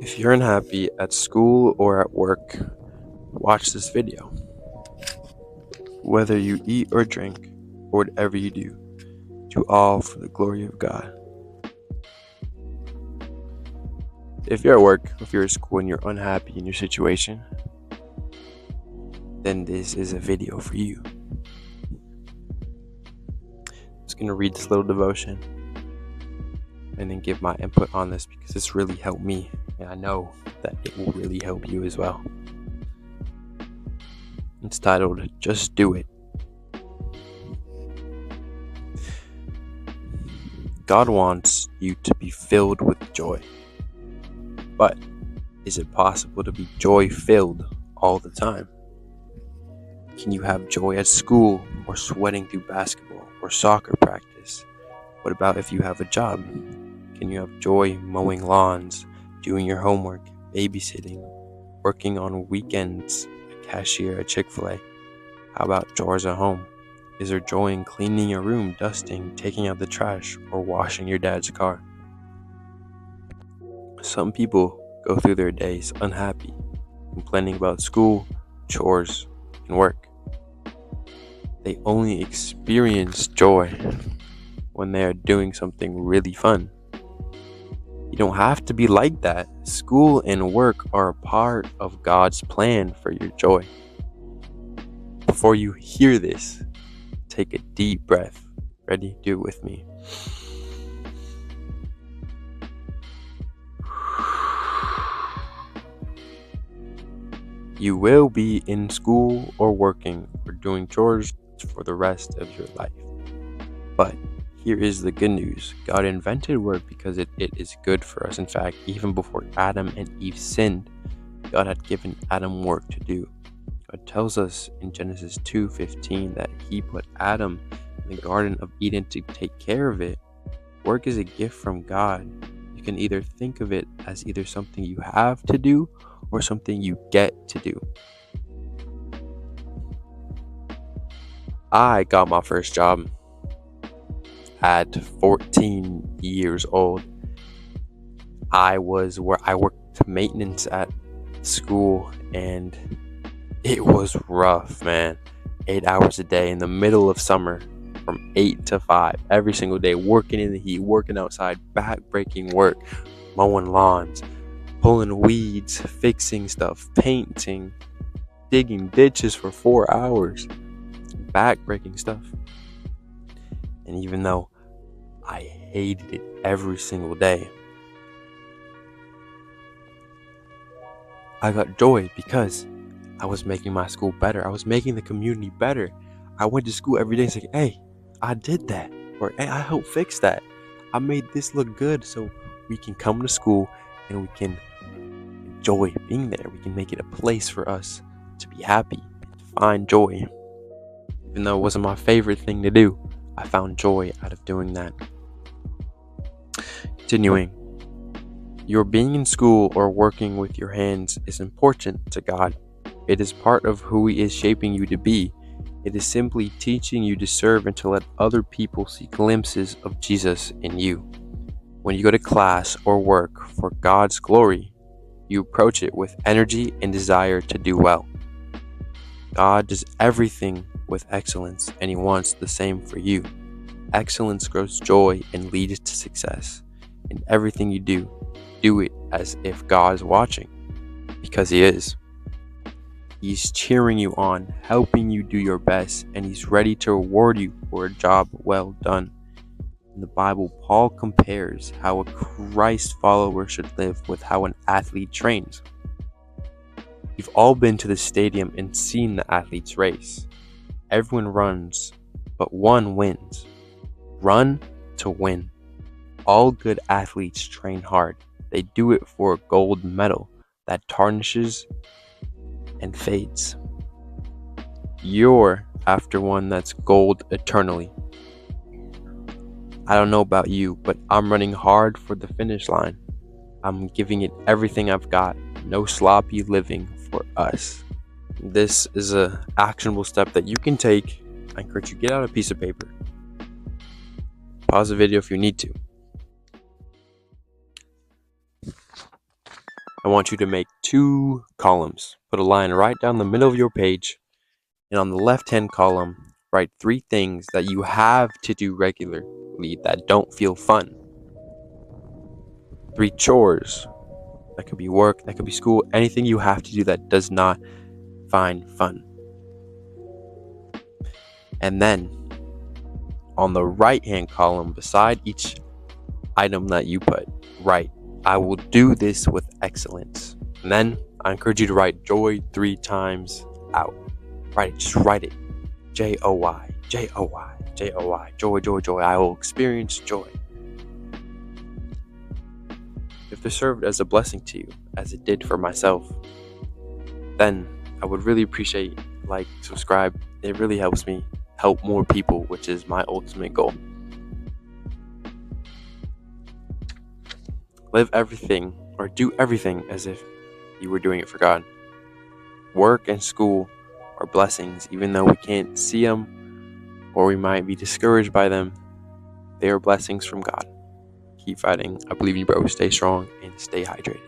If you're unhappy at school or at work, watch this video. Whether you eat or drink, or whatever you do all for the glory of God. If you're at work, if you're at school and you're unhappy in your situation, then this is a video for you. I'm just going to read this little devotion and then give my input on this because this really helped me, and I know that it will really help you as well. It's titled, Just Do It. God wants you to be filled with joy. But is it possible to be joy-filled all the time? Can you have joy at school or sweating through basketball or soccer practice? What about if you have a job? Can you have joy mowing lawns, doing your homework, babysitting, working on weekends, a cashier at Chick-fil-A? How about chores at home? Is there joy in cleaning your room, dusting, taking out the trash, or washing your dad's car? Some people go through their days unhappy, complaining about school, chores, and work. They only experience joy when they are doing something really fun. You don't have to be like that. School and work are a part of God's plan for your joy. Before you hear this, take a deep breath. Ready? Do it with me. You will be in school or working or doing chores for the rest of your life. But here is the good news. God invented work because it is good for us. In fact, even before Adam and Eve sinned, God had given Adam work to do. God tells us in Genesis 2:15 that he put Adam in the Garden of Eden to take care of it. Work is a gift from God. You can either think of it as either something you have to do or something you get to do. I got my first job at 14 years old. I worked maintenance at school, and it was rough, man. 8 hours a day in the middle of summer from 8 to 5 every single day, working in the heat, working outside, back-breaking work, mowing lawns, pulling weeds, fixing stuff, painting, digging ditches for 4 hours, back-breaking stuff. And even though I hated it every single day, I got joy because I was making my school better. I was making the community better. I went to school every day saying, hey, I did that. Or hey, I helped fix that. I made this look good so we can come to school and we can enjoy being there. We can make it a place for us to be happy, to find joy. Even though it wasn't my favorite thing to do, I found joy out of doing that. Continuing. Your being in school or working with your hands is important to God. It is part of who He is shaping you to be. It is simply teaching you to serve and to let other people see glimpses of Jesus in you. When you go to class or work for God's glory, you approach it with energy and desire to do well. God does everything with excellence, and He wants the same for you. Excellence grows joy and leads to success. In everything you do it as if God is watching, because He is. He's cheering you on, helping you do your best, and He's ready to reward you for a job well done. In the Bible, Paul compares how a Christ follower should live with how an athlete trains. You've all been to the stadium and seen the athletes race. Everyone runs, but one wins. Run to win. All good athletes train hard. They do it for a gold medal that tarnishes and fades. You're after one that's gold eternally. I don't know about you, but I'm running hard for the finish line. I'm giving it everything I've got. No sloppy living for us. This is an actionable step that you can take. I encourage you to get out a piece of paper. Pause the video if you need to. I want you to make 2 columns. Put a line right down the middle of your page, and on the left-hand column, write 3 things that you have to do regularly that don't feel fun. 3 chores. That could be work, that could be school, anything you have to do that does not find fun. And then, on the right-hand column, beside each item that you put, write, I will do this with excellence. And then, I encourage you to write joy 3 times out. Write it, just write it. Joy, Joy, Joy, joy, joy, joy. I will experience joy. If this served as a blessing to you, as it did for myself, then I would really appreciate like, subscribe. It really helps me help more people, which is my ultimate goal. Live everything or do everything as if you were doing it for God. Work and school are blessings, even though we can't see them or we might be discouraged by them. They are blessings from God. Keep fighting. I believe you, bro. Stay strong and stay hydrated.